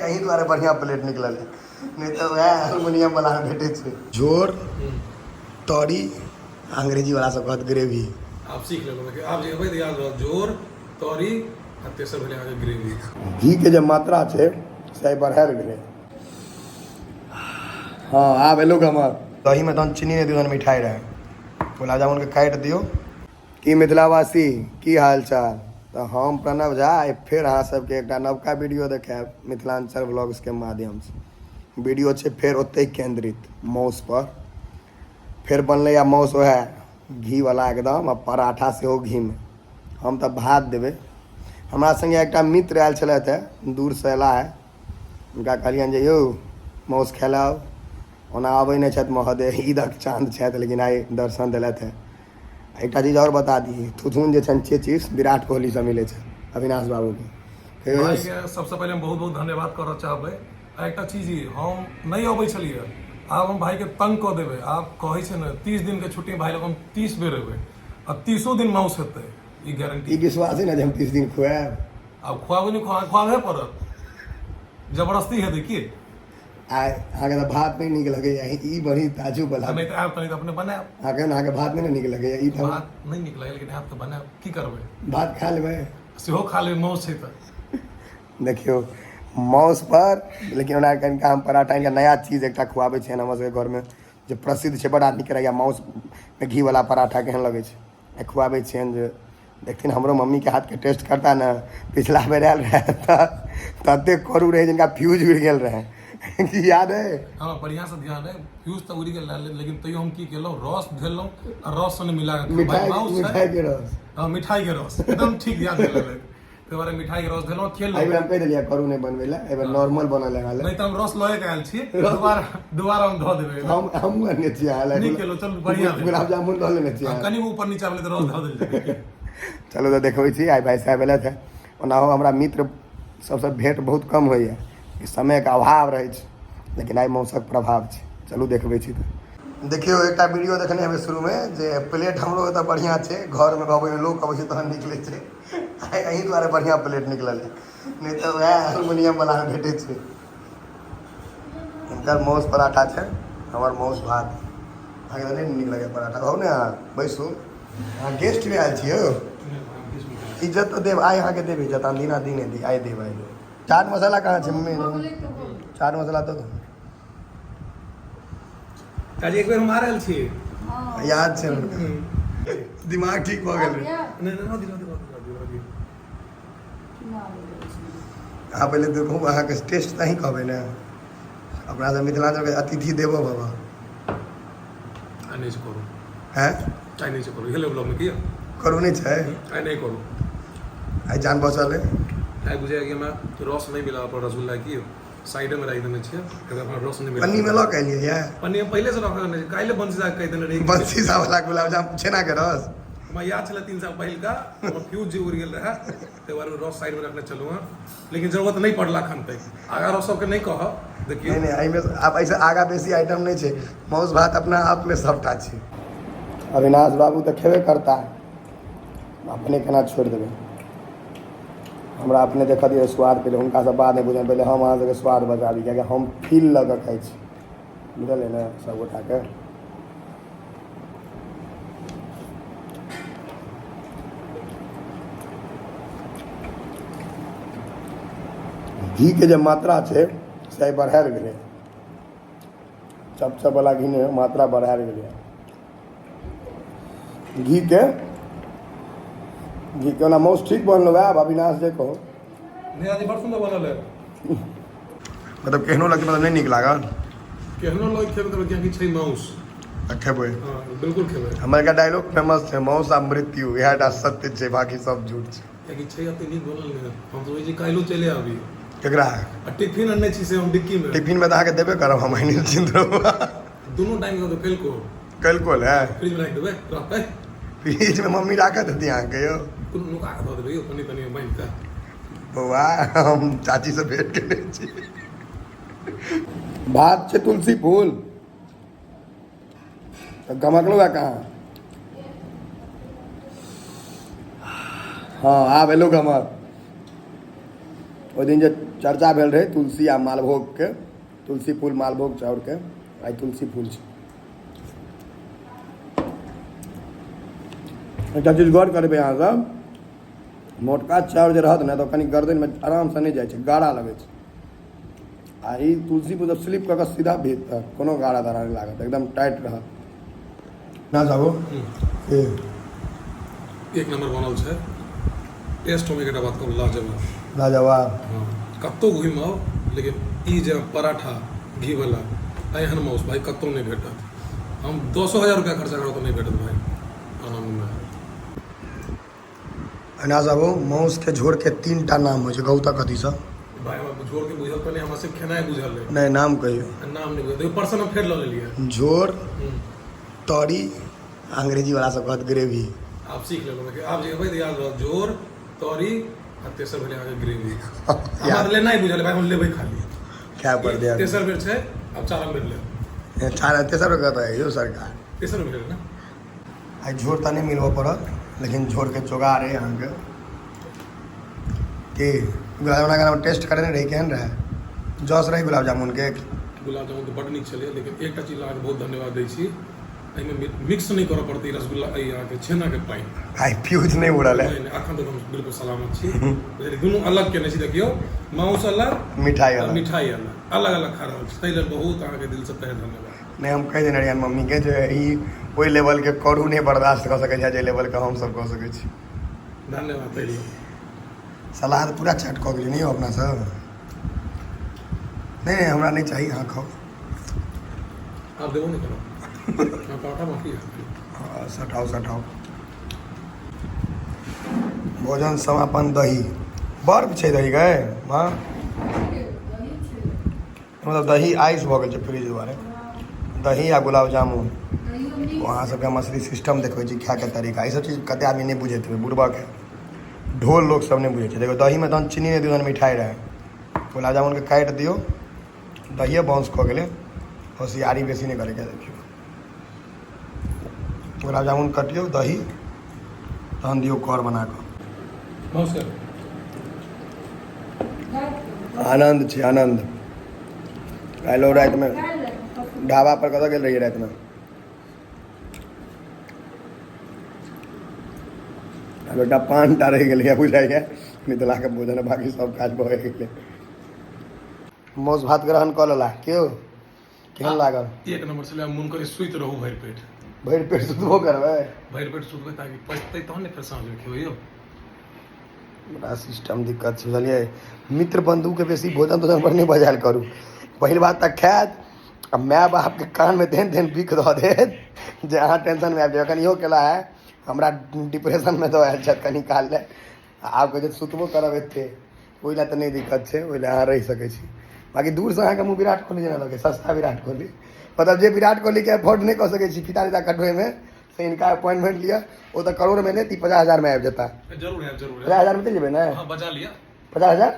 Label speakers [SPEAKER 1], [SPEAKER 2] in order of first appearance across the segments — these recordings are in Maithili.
[SPEAKER 1] अहीं द्वारे बढ़िया प्लेट निकलल है, नहीं तो वह एल्युमिनियम वाला भेटे छे। जोर तौरी अंग्रेजी वाला सब कहत ग्रेवी।
[SPEAKER 2] आप सीख लेलो, आप जे भाई याद रहो, जोर तौरी आ तेसर भेले आगे ग्रेवी।
[SPEAKER 1] घी के जो मात्रा छे से बढ़ायल गेलै। हाँ आब एलो गमर। दही में तहन चीनी नहीं दियो, मिठाई रहे। गुलाब जामुन के काटि दियो। की मिथिलावासी की हाल चाल। तो हम प्रणव झा फिर अहाँ सबके एक नवका वीडियो देखायब मिथिलांचल व्लॉग्स के माध्यम से। वीडियो छे फिर ओते केंद्रित माउस पर। फिर बनले या माउस वह घी वाला एकदम, आ पराठा सेहो घी में। हम तो भात देवे। हमारा संगे एक मित्र आयल छलथि है, दूर से अयला है। उनका कहलियन जे यौ माउस खेलाउ। ओना आबै नहीं छथि महोदय, ईदक चाँद छथि, लेकिन आइ दर्शन दिलथि है। एक चीज और बता दी, थुथुन जे छन चेचिस विराट कोहली से मिले छे अविनाश बाबू के।
[SPEAKER 2] भाई के सबसे पहले हम बहुत बहुत धन्यवाद करऽ चाहबै। एक चीज हम नहीं अबै छलिए, आब हम भाई के तंग कऽ देबै। आप कहै छै ने 30 दिन के छुट्टी, भाई लोग हम 30 बेर एबै, अब 30 दिन माउस हेतै, ई गारंटी।
[SPEAKER 1] ई विश्वास है ना जे हम 30 दिन खुआएब।
[SPEAKER 2] अब खुआबे नहीं खुआबे पड़त, जबरदस्ती हेतै की।
[SPEAKER 1] आइ अहाँके तऽ भात नहीं नीक लगैए, ई बड़ी ताजुब वाला।
[SPEAKER 2] नहीं तो आब तनी तो अपने बनाएब।
[SPEAKER 1] अहाँके भात नहीं नीक लगैए, ई तऽ
[SPEAKER 2] भात नहीं नीक लगैए, लेकिन आब तो बनाएब, की करबै।
[SPEAKER 1] भात खा लेबै,
[SPEAKER 2] सेहो खा लेबै, माउस छै तऽ।
[SPEAKER 1] देखियो माउस पर। लेकिन ओना कनिका हम पराठा इनका नया चीज एक खुआबै छियनि हमर सबके घरमे, जे प्रसिद्ध छै, बड़ा नीक रहैए। माउस में घी वाला पराठा केहन लगै छै खुआबै छियनि, जे देखथिन हमरो मम्मी के हाथ के टेस्ट करता ना। पिछला बेर आयल रहे तते करू रहे जिनका फ्यूज उड़ि गेल रहे याद है।
[SPEAKER 2] हाँ बढ़िया से ध्यान है, फ्यूज तो उड़ी गेल रहे, लेकिन तैयो हम की केलहुँ, रस धेलहुँ आ रस संगे मिला के
[SPEAKER 1] मिठाई के रस।
[SPEAKER 2] हाँ मिठाई के रस एकदम ठीक याद दिलेलै। तै बारे मिठाई के रस धेलहुँ, खेलहुँ।
[SPEAKER 1] एहि बेर हम कहि देलियै करू नहीं बनबै लए, एहि बेर नॉर्मल बनल है।
[SPEAKER 2] नहीं तो हम रस लए के आयल छी, दोबारा हम धऽ देबै।
[SPEAKER 1] हम अनने छी अहाँ लए।
[SPEAKER 2] नहीं केलहुँ, चलू बढ़िया भेल।
[SPEAKER 1] गुलाब जामुन लऽ लेने छी।
[SPEAKER 2] कनि ऊपर नीचा भेलै तऽ रस धऽ देलियै।
[SPEAKER 1] चलो तो देखबै छी आइ भाई साहब एलथि है। ओनाहो हमरा मित्र सबसे भेंट बहुत कम होइए, समय के अभाव रहे छै, लेकिन आई मौसक प्रभाव छै। चलू देखबै छी। देखियो एक वीडियो देखने हमें शुरू में, जे प्लेट हमरो एतऽ बढ़िया छै, घर में कहबै लोग अबै छै तहन निकलै छै। आइ अहीं द्वारे बढ़िया प्लेट निकलल है, नहीं तो वह एल्युमिनियम वाला भेटे छै। इनकर माउस पराठा छै, हमर माउस भात। अहाँके नहीं नीक लगैए पराठा। हो ने अहाँ बैसू, अहाँ गेस्ट भी आयल छियै। इज्जत तो देव, आइ अहाँके देब इज्जत, अहाँ दिना दिने दी, आइ देब। आइ चाट मसाला कहाँ छै मम्मी? चाट मसाला तो
[SPEAKER 2] काज एक बेर हम आ रहल छी,
[SPEAKER 1] याद छै, दिमाग ठीक भऽ गेल। अहाँ पहिले देखू, अहाँके टेस्ट तऽ अहीं कहबै ने। अपना सब मिथिलांचलके अतिथि देवो भव।
[SPEAKER 2] नहीं करू
[SPEAKER 1] हैं
[SPEAKER 2] आई नहीं करू, हेलो ब्लॉग में किया
[SPEAKER 1] करू नहीं छै,
[SPEAKER 2] आई नहीं करू।
[SPEAKER 1] आई जान बचल है।
[SPEAKER 2] आई बुझाइए कि मैं रस नहीं मिला पर रसगुल्ला की साइड में राखि देने छियै, अपना रस नहीं मिला।
[SPEAKER 1] पन्नी में लऽ के एलियै ये,
[SPEAKER 2] पन्नी हम पहले से रख देने छी, काल्हि बंसी साहब कहि देने रही।
[SPEAKER 1] बंसी सा वाला गुलाब जामुन छेना के रस
[SPEAKER 2] हमरा याद छलै 3 साल पहिल का, हमर फ्यूज जे उड़ि गेल रहे, तै बारे रस साइड में रखने चलू। लेकिन जरूरत नहीं पड़ला खन तक, आगा रस सबके नहीं कह। देखिए
[SPEAKER 1] नहीं एहिमे आप ऐसे आगा बेसी आइटम नहीं छै, माउस भात अपना आप में सबटा छै। अविनाश बाबू तो खेबे करता है, अपने केना छोड़ देबै। हमरा अपने देख दिए स्वाद, पहले हुनका से बाद नहीं बुझल, पहले हम अहाँ सबके स्वाद बजाबी, कियाकि हम फील लऽ कऽ खाइ छी, बुझल है ने सब गोटाके। घी के जो मात्रा छै से बढ़ायल गेलै, चपचप वाला घी ने मात्रा बढ़ायल गेलै। घी के ओना माउस ठीक बनल वएह अविनाश जे कहो।
[SPEAKER 2] नहीं आज बड़ सुंदर बनल है,
[SPEAKER 1] मतलब केहनो लगतै, मतलब नहीं नीक लागल।
[SPEAKER 2] केहनो लोग खेबै तऽ कियाकि छै माउस,
[SPEAKER 1] खेबै।
[SPEAKER 2] हां बिल्कुल खेबै।
[SPEAKER 1] हमर एकटा डायलॉग फेमस छै, माउस आ मृत्यु इएहटा सत्य छै, बाकी सब झूठ छै।
[SPEAKER 2] कियाकि छै अते नीक बनल है, हम सोचै छी काल्हि चले आबी।
[SPEAKER 1] केकरा
[SPEAKER 2] टिफिन अन्ने छी से हम डिक्की में,
[SPEAKER 1] टिफिन में तऽ अहाँके देबे करब हम, निश्चिंत रहू।
[SPEAKER 2] दोनों टाइम के तो
[SPEAKER 1] कल को है
[SPEAKER 2] फ्रिज में राख देबै, रहतै
[SPEAKER 1] फ्रिज में मम्मी राखत हेती अहाँके यौ।
[SPEAKER 2] कोनो नुका के दऽ देबै यौ, कनी कनी बांधि के।
[SPEAKER 1] बौआ हम चाची से भेंट केने छी। भात छै तुलसी फूल, गमकलो है कहाँ? हाँ आब एलो गमक। ओहि दिन जे चर्चा भेल रहे तुलसी आ मालभोग के, तुलसी फूल मालभोग चाउर के, आई तुलसी फूल छै। एकटा चीज गौर करबै अहाँ सब, मोटका चाउर जे रहत ने तऽ कनी गर्दनमे आरामसँ नहि जाइ छै, गाढ़ा लगै छै। आ ई तुलसी फूल जब स्लिप कऽ कऽ सीधा भीतर, कोनो गाढ़ा ताढ़ा नहि लागत, एकदम टाइट रहत। ना जाबो
[SPEAKER 2] एक नंबर बनल छै, टेस्ट में एकटा बात कहूँ लाजवाब।
[SPEAKER 1] लाजवाब।
[SPEAKER 2] हाँ, कतौ घुमाओ लेकिन ई जे पराठा घी वाला एहन माउस भाई कतौ नहीं भेटत। हम 200,000 रुपया खर्चा करो तो नहीं भेटत भाई आनंद में।
[SPEAKER 1] ना जाबो माउस के झोर के 3टा नाम होइ छै, कहू तऽ कथी सब?
[SPEAKER 2] भाई हमरा झोर के बुझल पहले हमरा सिर्फ खेनाइ बुझल है।
[SPEAKER 1] नहीं नाम कहियो।
[SPEAKER 2] नाम नहीं बुझल, पर्सन हम फेर ल लेलिए।
[SPEAKER 1] झोर, तौरी, अंग्रेजी वाला सब कहत ग्रेवी।
[SPEAKER 2] आप सीख लेलो, आप जे भाई याद रहो, झोर, तौरी आ तेसर भेले आगे ग्रेवी। हमरा ले नहीं बुझल भाई, हम लेबै खाली।
[SPEAKER 1] क्या पड़ दिया?
[SPEAKER 2] तेसर बेर छै, अब चारम बेर ले।
[SPEAKER 1] तेसर बेर कहता है यो सरकार।
[SPEAKER 2] तेसर बेर ना।
[SPEAKER 1] आई झोर तऽ नहीं मिलबो पड़त, लेकिन झोर के जोगाड़ है अहाँके। कि गुलाब जामुन अगर टेस्ट करे नहीं रही, केहन रहे? जस रही गुलाब जामुन के?
[SPEAKER 2] गुलाब जामुन तो बड़ नीक छलै, लेकिन एकटा चीज अहाँके बहुत धन्यवाद दै छी, एहिमे मिक्स नहीं करऽ पड़तै रसगुल्ला अहाँके छेना के पानि।
[SPEAKER 1] आई फ्यूज नहीं उड़ल है।
[SPEAKER 2] नहीं, अखन तक हम बिल्कुल सलामत छी। दुनू अलग केने छी, देखियो माउस अलग,
[SPEAKER 1] मिठाई अलग,
[SPEAKER 2] मिठाई अलग, अलग अलग खा रहल छी। ताहि लेल बहुत अहाँके दिल से तहे धन्यवाद।
[SPEAKER 1] नहीं हम कह देने रहिए मम्मी के जे ई ओहि लेवल के करू नहीं बर्दाश्त कऽ सकै छै जे लेवल के हम सब कऽ सकै छी।
[SPEAKER 2] धन्यवाद ताहि लेल।
[SPEAKER 1] सलाद पूरा चट कऽ गेली नहीं अपना सब। नहीं हमरा नहीं चाहिए, अहाँ खाओ।
[SPEAKER 2] आप देबो नहीं करो। हाँ, पराठा बाकी है।
[SPEAKER 1] सटाओ सटाओ। भोजन समापन। दही बर्फ छै दही गए माँ, मतलब दही आइस भऽ गेल छै फ्रिज दुआरे। दही आ गुलाब जामुन, वहाँ सबके मछली सिस्टम देखबै छी खाए के तरीका, ई सब चीज कते आदमी नहीं बुझैत हेबै, बुढ़बक है, ढोल लोग सब नहीं बुझे छै। देखो दही में तहन चीनी नहीं दियौ, मिठाई रहे। गुलाब जामुन के काटि दियौ, दहिए बाउंस कऽ गेलै, होशियारी बेसी नहीं करे के। देखियो गुलाब जामुन कटियो, दही तहन दियौ कर बना कऽ।
[SPEAKER 2] नमस्कार।
[SPEAKER 1] आनंद छै आनंद। काल्हि राति में ढाबा पर कतऽ गेल रहियै राति में? बेटा 5टा रहि गेलै बुझाइए, मिथिला के भोजन बाकी सब काज भऽ गेलै। मौस भात ग्रहण कऽ लेला केओ? केहन लागल?
[SPEAKER 2] एक नंबर छलै, मोन करे सुति रहू भरि पेट।
[SPEAKER 1] भरि पेट सुतबो करबै?
[SPEAKER 2] भरि पेट सुतबै ताकि पचतै तहन ने फेर साँझ में खेबै यौ।
[SPEAKER 1] बड़ा सिस्टम दिक्कत छै बुझलियै। मित्र बंधु के बेसी भोजन तोजन पर नहीं बजायल करू। पहिल बात तऽ खायत आ माय बाप के कान में तेहन तेहन बिख दऽ देत जे अहाँ टेंशन में आबि जायब। कनि इहो केला है, हमरा डिप्रेशन में दऽ आयल छथि कनि काल ले, आब कहै छै सुतबो करब एते, ओहि लए तऽ नहीं दिक्कत छै, ओहि लए अहाँ रहि सकै छी। बाकी दूर से अहाँके मुँह विराट कोहली जेना लगे, सस्ता विराट कोहली, मतलब जे विराट कोहली के अफोर्ड नहीं कर सकै छी फीता रीता कटबै में, से इनका अपॉइंटमेंट लिया, वो तो करोड़ में नहीं 50,000 में आबि जेता।
[SPEAKER 2] जरूर है, जरूर है।
[SPEAKER 1] 50,000 में चल जेबै ना?
[SPEAKER 2] हाँ, बजा लिया।
[SPEAKER 1] 50,000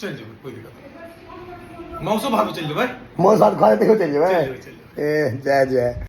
[SPEAKER 2] चल जेबै, कोई दिक्कत नहीं। मौसम भाग चल जेबै,
[SPEAKER 1] मौस भात खा लेते चल जेबै।
[SPEAKER 2] चल जेबै।
[SPEAKER 1] ए जय जय।